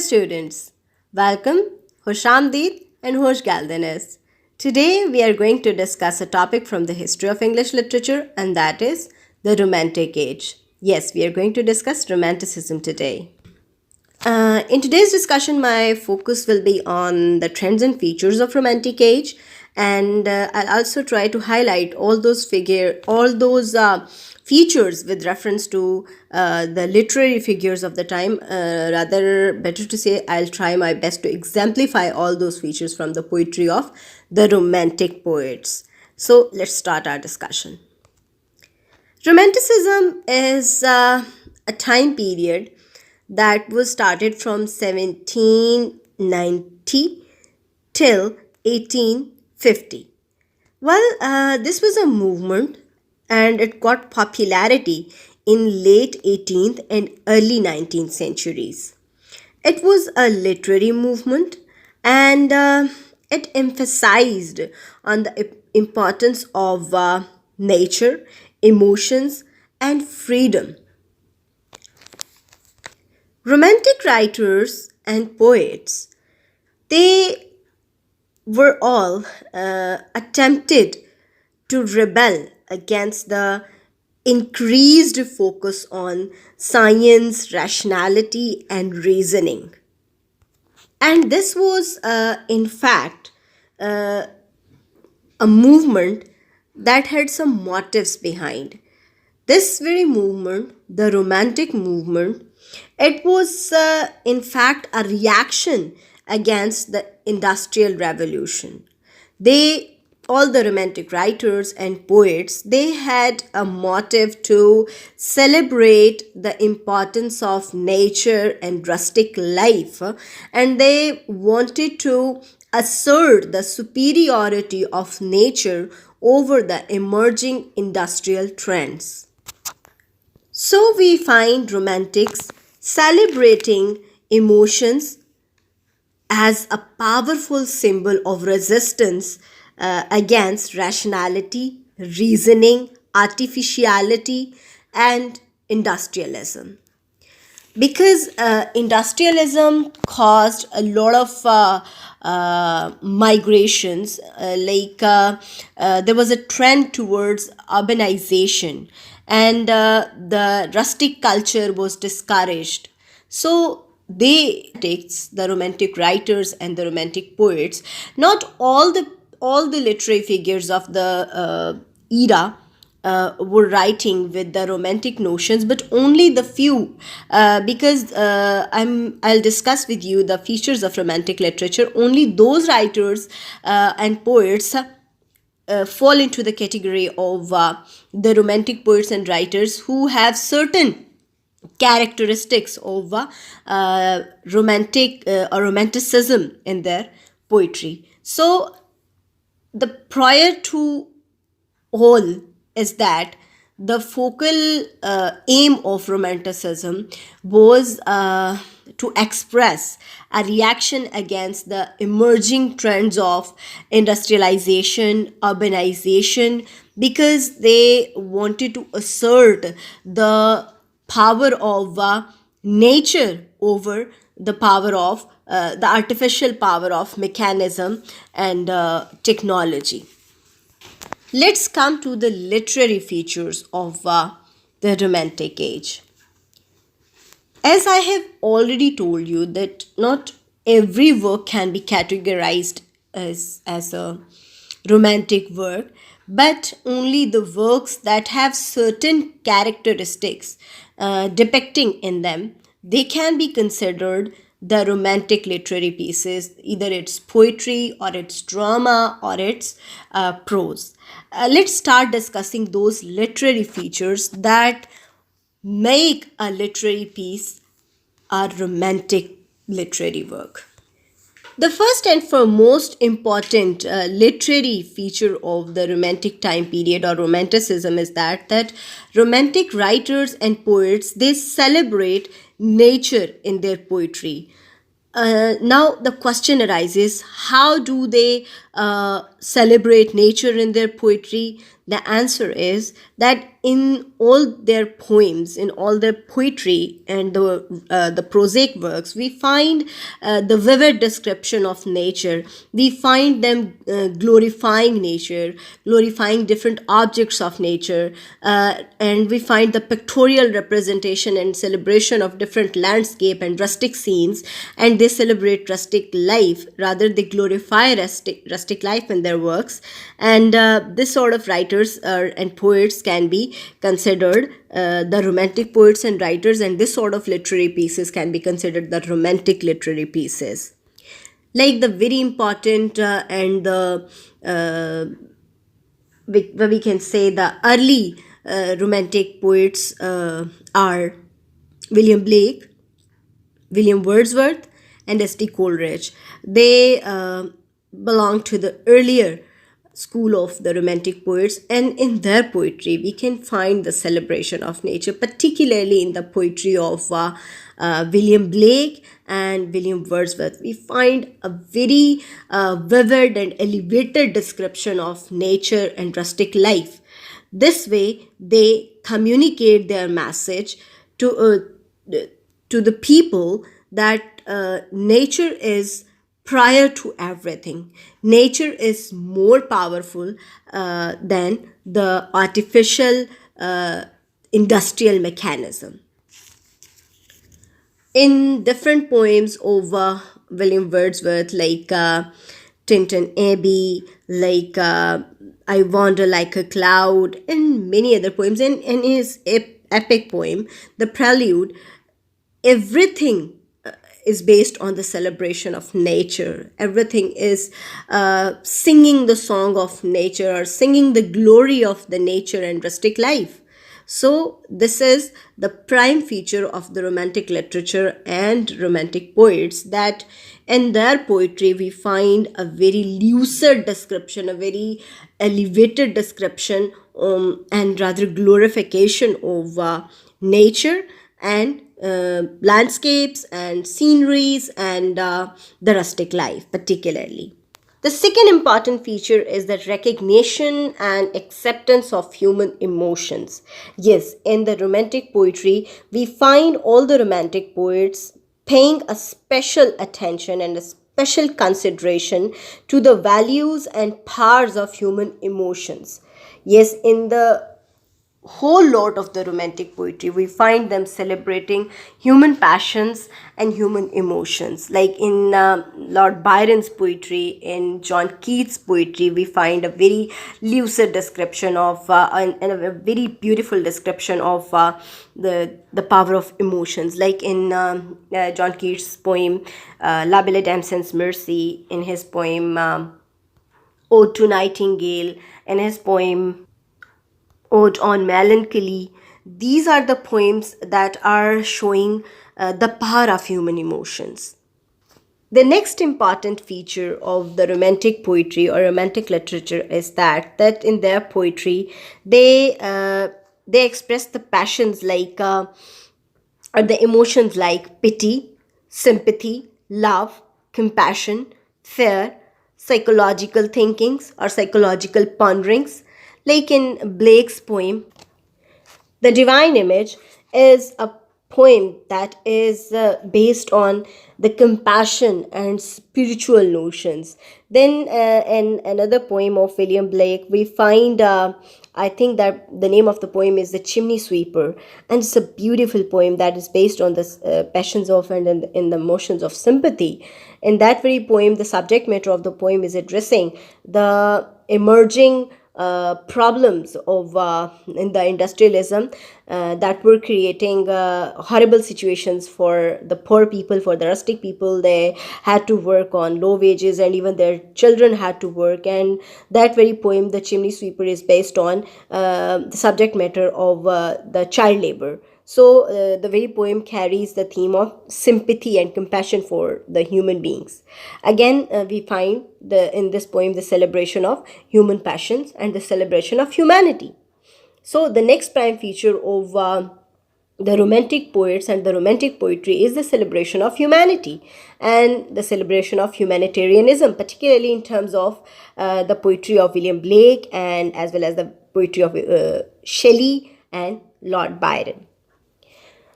students, welcome, Hoshamdeed and Hosh Galdanis. Today we are going to discuss a topic from the history of English literature, and that is the Romantic Age. Yes, we are going to discuss Romanticism today. In today's discussion, my focus will be on the trends and features of Romantic Age, and I'll also try to highlight all those features with reference to the literary figures of the time. Rather, better to say, I'll try my best to exemplify all those features from the poetry of the Romantic poets. So let's start our discussion. Romanticism is a time period that was started from 1790 till 1850. Well, this was a movement and it got popularity in late 18th and early 19th centuries. It was a literary movement and it emphasized on the importance of nature, emotions, and freedom. Romantic writers and poets, they were all attempted to rebel against the increased focus on science, rationality, and reasoning. And this was, in fact, a movement that had some motives behind. This very movement, the Romantic movement, it was in fact a reaction against the Industrial Revolution. All the Romantic writers and poets, they had a motive to celebrate the importance of nature and rustic life, and they wanted to assert the superiority of nature over the emerging industrial trends. So we find romantics celebrating emotions as a powerful symbol of resistance against rationality, reasoning, artificiality, and industrialism. Because industrialism caused a lot of migrations, there was a trend towards urbanization, and the rustic culture was discouraged. So the Romantic writers and the Romantic poets, not all the literary figures of the era were writing with the romantic notions, but only the few, because I'll discuss with you the features of romantic literature. Only those writers and poets fall into the category of the romantic poets and writers who have certain characteristics of romanticism in their poetry. So the prior to all is that the focal aim of romanticism was to express a reaction against the emerging trends of industrialization, urbanization, because they wanted to assert the power of nature over the power of the artificial power of mechanism and technology. Let's come to the literary features of the Romantic Age. As I have already told you that not every work can be categorized as a romantic work, but only the works that have certain characteristics depicting in them, they can be considered the romantic literary pieces. Either it's poetry or it's drama or it's prose. Let's start discussing those literary features that make a literary piece a romantic literary work. The first and foremost important literary feature of the romantic time period or romanticism is that romantic writers and poets, they celebrate nature in their poetry. Now the question arises, how do they celebrate nature in their poetry? The answer is that in all their poems, in all their poetry and the prosaic works, we find the vivid description of nature. We find them glorifying nature, glorifying different objects of nature, and we find the pictorial representation and celebration of different landscape and rustic scenes, and they celebrate rustic life, rather they glorify rustic life in their works. And this sort of writers and poets can be considered the romantic poets and writers, and this sort of literary pieces can be considered the romantic literary pieces. Like the very important and the we can say the early romantic poets are William Blake, William Wordsworth, and S.T. Coleridge. They belong to the earlier school of the romantic poets, and in their poetry we can find the celebration of nature, particularly in the poetry of William Blake and William Wordsworth. We find a very vivid and elevated description of nature and rustic life. This way they communicate their message to to the people that nature is prior to everything. Nature is more powerful than the artificial industrial mechanism. In different poems of William Wordsworth, like Tinton Abbey, like I Wander Like a Cloud, and many other poems, and in his epic poem, The Prelude, everything is based on the celebration of nature. Everything is singing the song of nature or singing the glory of the nature and rustic life. So, this is the prime feature of the romantic literature and romantic poets, that in their poetry we find a very lucid description, a very elevated description, and rather glorification of nature and landscapes and sceneries and the rustic life, particularly. The second important feature is the recognition and acceptance of human emotions. Yes, in the romantic poetry, we find all the romantic poets paying a special attention and a special consideration to the values and powers of human emotions. Yes, in the whole lot of the romantic poetry we find them celebrating human passions and human emotions. Like in Lord Byron's poetry, in John Keats poetry, we find a very lucid description of and a very beautiful description of the power of emotions. Like in John Keats poem La Belle Dame Sans Mercy, in his poem Ode to Nightingale, in his poem Ode on Melancholy. These are the poems that are showing the power of human emotions. The next important feature of the romantic poetry or romantic literature is that in their poetry they express the passions like or the emotions like pity, sympathy, love, compassion, fear, psychological thinkings or psychological ponderings. Like in Blake's poem, The Divine Image is a poem that is based on the compassion and spiritual notions. Then, in another poem of William Blake, we find, I think that the name of the poem is The Chimney Sweeper, and it's a beautiful poem that is based on the passions of and in the emotions of sympathy. In that very poem, the subject matter of the poem is addressing the emerging problems of in the industrialism that were creating horrible situations for the poor people, for the rustic people. They had to work on low wages, and even their children had to work. And that very poem, The Chimney Sweeper, is based on the subject matter of the child labor. So the very poem carries the theme of sympathy and compassion for the human beings. Again, we find in this poem the celebration of human passions and the celebration of humanity. So the next prime feature of the romantic poets and the romantic poetry is the celebration of humanity and the celebration of humanitarianism, particularly in terms of the poetry of William Blake and as well as the poetry of Shelley and Lord Byron.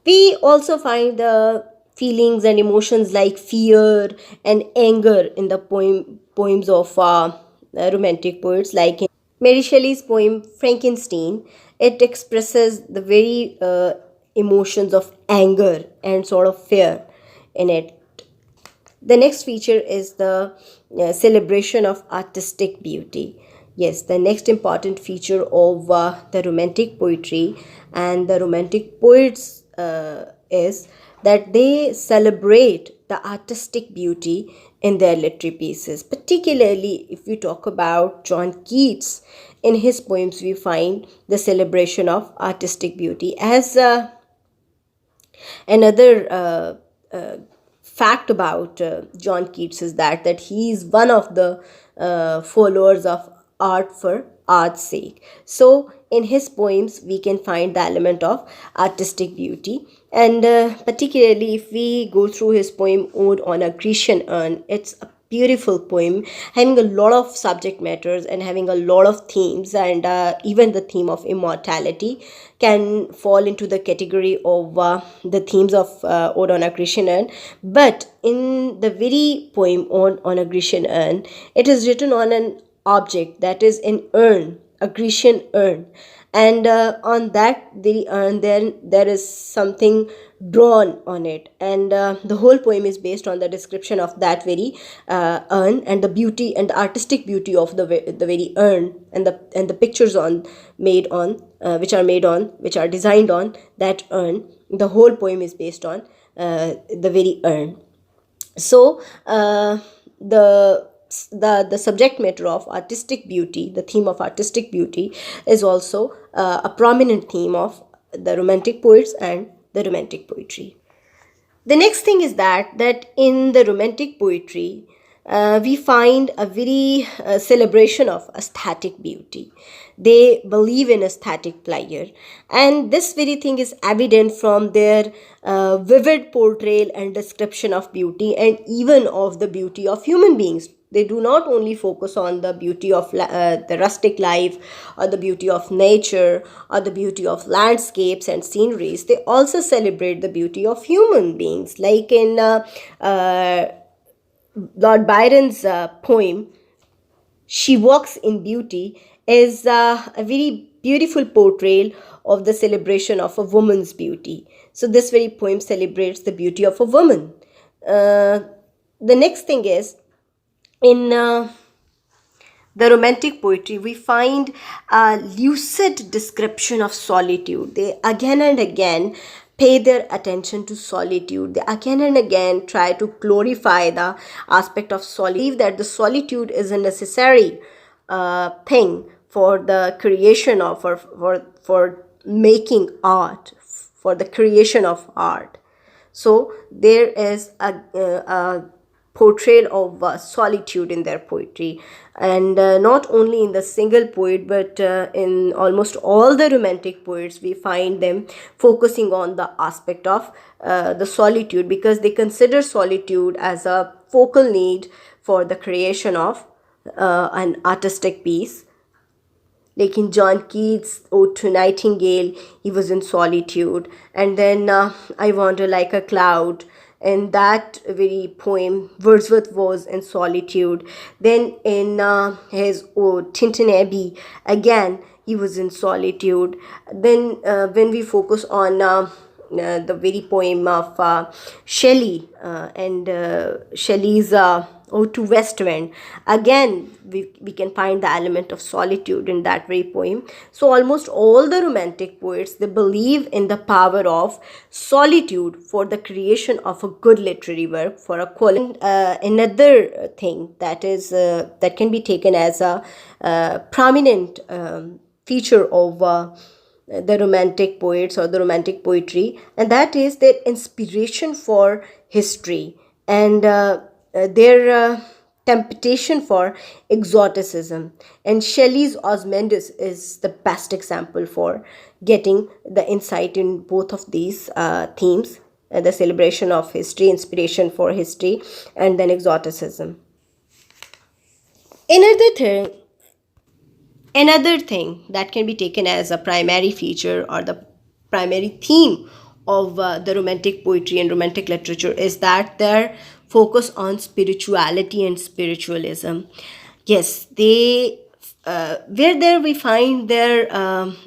We also find the feelings and emotions like fear and anger in the poems of romantic poets, like in Mary Shelley's poem Frankenstein. It expresses the very emotions of anger and sort of fear in it. The next feature is the celebration of artistic beauty. Yes, the next important feature of the romantic poetry and the romantic poets is that they celebrate the artistic beauty in their literary pieces. Particularly, if we talk about John Keats, in his poems, we find the celebration of artistic beauty. As another fact about John Keats is that he is one of the followers of art for art's sake. So in his poems we can find the element of artistic beauty, and particularly if we go through his poem Ode on a Grecian Urn, it's a beautiful poem having a lot of subject matters and having a lot of themes, and even the theme of immortality can fall into the category of the themes of Ode on a Grecian Urn. But in the very poem on a Grecian Urn, it is written on an object, that is an urn, a Grecian urn, and on that very urn there is something drawn on it, and the whole poem is based on the description of that very urn and the beauty and the artistic beauty of the very urn, and the pictures on made on which are designed on that urn. The whole poem is based on the very urn. So the subject matter of artistic beauty, the theme of artistic beauty, is also a prominent theme of the romantic poets and the romantic poetry. The next thing is that in the romantic poetry we find a very celebration of aesthetic beauty. They believe in aesthetic pleasure, and this very thing is evident from their vivid portrayal and description of beauty, and even of the beauty of human beings. They do not only focus on the beauty of the rustic life, or the beauty of nature, or the beauty of landscapes and sceneries. They also celebrate the beauty of human beings, like in Lord Byron's poem She Walks in Beauty is a very beautiful portrayal of the celebration of a woman's beauty. So this very poem celebrates the beauty of a woman. uh, the next thing is, in the romantic poetry, we find a lucid description of solitude. They again and again pay their attention to solitude. They again and again try to glorify the aspect of solitude. Believe that the solitude is a necessary thing for the creation of, for making art, for the creation of art. So there is a portrayal of solitude in their poetry, and not only in the single poet, but in almost all the romantic poets we find them focusing on the aspect of the solitude, because they consider solitude as a focal need for the creation of an artistic piece. Like in John Keats' Ode to Nightingale, he was in solitude. And then I Wander Like a Cloud. In that very poem, Wordsworth was in solitude. Then in his Ode, Tintin Abbey, again, he was in solitude. Then when we focus on the very poem of Shelley and Shelley's Ode to West Wind, again we can find the element of solitude in that very poem. So almost all the romantic poets, they believe in the power of solitude for the creation of a good literary work, for a quality. Another thing that is that can be taken as a prominent feature of the romantic poets or the romantic poetry, and that is their inspiration for history and their temptation for exoticism. And Shelley's Osmundus is the best example for getting the insight in both of these themes, the celebration of history, inspiration for history, and then exoticism. Another thing Another thing that can be taken as a primary feature or the primary theme of the Romantic poetry and Romantic literature is that their focus on spirituality and spiritualism. Yes, they where there we find their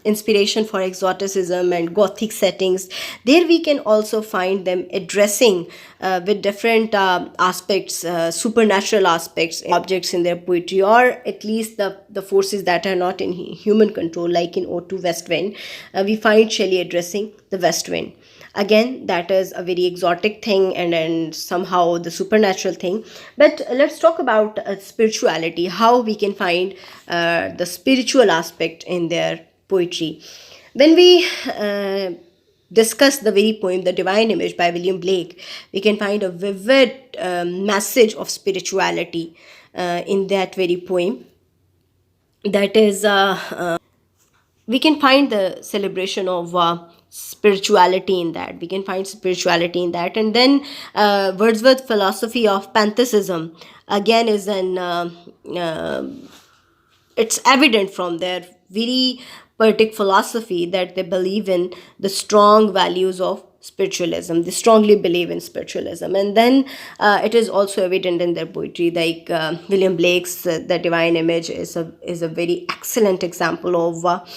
inspiration for exoticism and gothic settings. There we can also find them addressing with different aspects, supernatural aspects, objects in their poetry, or at least the forces that are not in human control, like in Ode to West Wind. We find Shelley addressing the West Wind. Again, that is a very exotic thing, and somehow the supernatural thing. But let's talk about spirituality, how we can find the spiritual aspect in their poetry. When we discuss the very poem The Divine Image by William Blake, we can find a vivid message of spirituality in that very poem. That is We can find the celebration of spirituality in that. We can find spirituality in that. And then Wordsworth's philosophy of pantheism again is an it's evident from their very poetic philosophy that they believe in the strong values of spiritualism. They strongly believe in spiritualism. And then it is also evident in their poetry, like William Blake's The Divine Image is a very excellent example of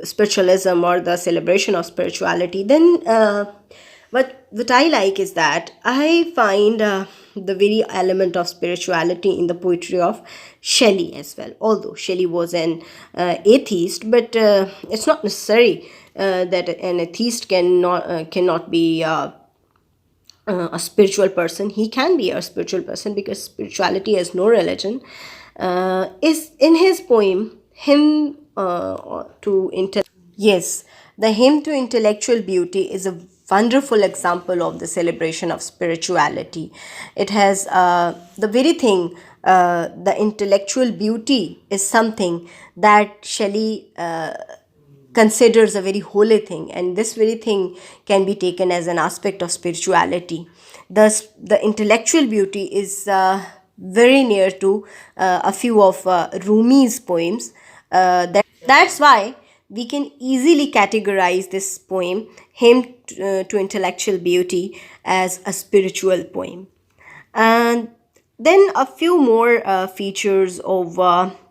spiritualism or the celebration of spirituality. Then what I like is that I find the very element of spirituality in the poetry of Shelley as well. Although Shelley was an atheist, but it's not necessary that an atheist cannot be a spiritual person. He can be a spiritual person because spirituality has no religion. Is in his poem Hymn to Intellectual. Yes, the Hymn to Intellectual Beauty is a wonderful example of the celebration of spirituality. It has the very thing, the intellectual beauty is something that Shelley considers a very holy thing, and this very thing can be taken as an aspect of spirituality. Thus, the intellectual beauty is very near to a few of Rumi's poems. That's why we can easily categorize this poem, Hymn to Intellectual Beauty, as a spiritual poem. And then a few more features of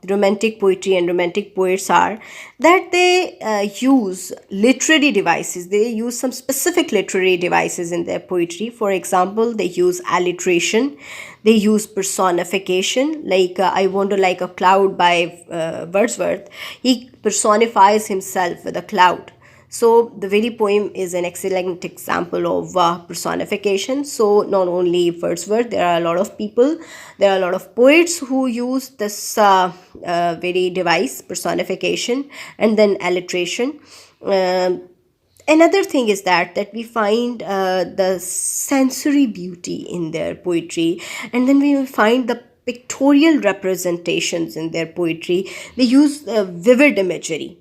romantic poetry and romantic poets are that they use literary devices. They use some specific literary devices in their poetry. For example, they use alliteration, they use personification, like I Wander Like a Cloud by Wordsworth. He personifies himself with a cloud. So the very poem is an excellent example of personification. So not only Wordsworth, there are a lot of people, there are a lot of poets who use this very device, personification, and then alliteration. Another thing is that we find the sensory beauty in their poetry, and then we find the pictorial representations in their poetry. They use vivid imagery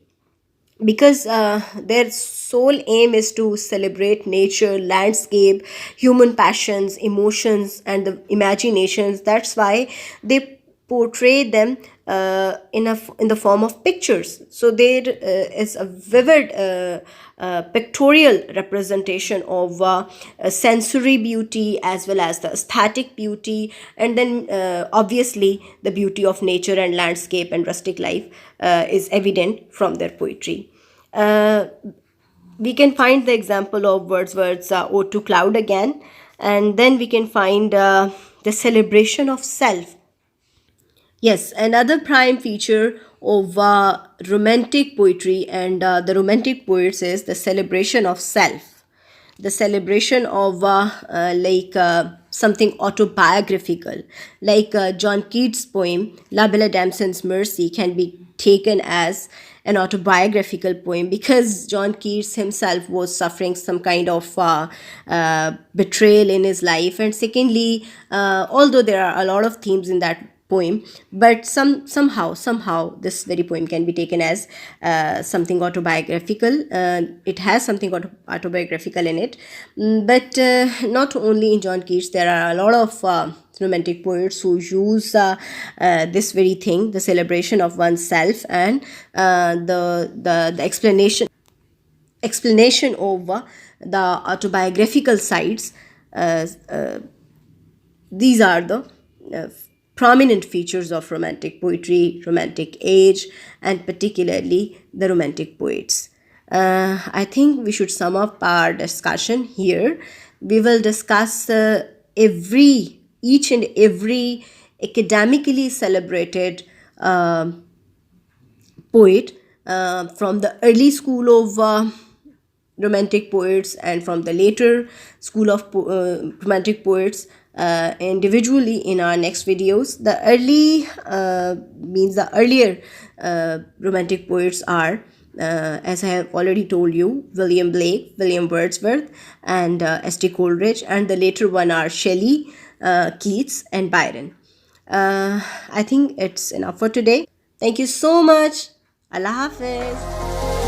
because their sole aim is to celebrate nature, landscape, human passions, emotions, and the imaginations. That's why they portray them in the form of pictures. So there is a vivid pictorial representation of sensory beauty as well as the aesthetic beauty, and then obviously the beauty of nature and landscape and rustic life is evident from their poetry. We can find the example of Wordsworth's Ode to Cloud again, and then we can find the celebration of self. Yes, another prime feature of romantic poetry and the romantic poets is the celebration of self, the celebration of something autobiographical, like John Keats' poem La Belle Damson's Mercy can be taken as an autobiographical poem, because John Keats himself was suffering some kind of betrayal in his life. And secondly, although there are a lot of themes in that poem, but somehow this very poem can be taken as something autobiographical. It has something autobiographical in it. But not only in John Keats, there are a lot of romantic poets who use this very thing, the celebration of oneself, and the explanation of the autobiographical sides. uh, these are the uh, prominent features of romantic poetry, romantic age, and particularly the romantic poets. I think we should sum up our discussion here. We will discuss each and every academically celebrated poet from the early school of romantic poets and from the later school of romantic poets individually in our next videos. The early means the earlier romantic poets are, as I have already told you, William Blake, William Wordsworth, and S.T. Coleridge, and the later one are Shelley, Keats, and Byron. I think it's enough for today. Thank you so much. Allah Hafiz.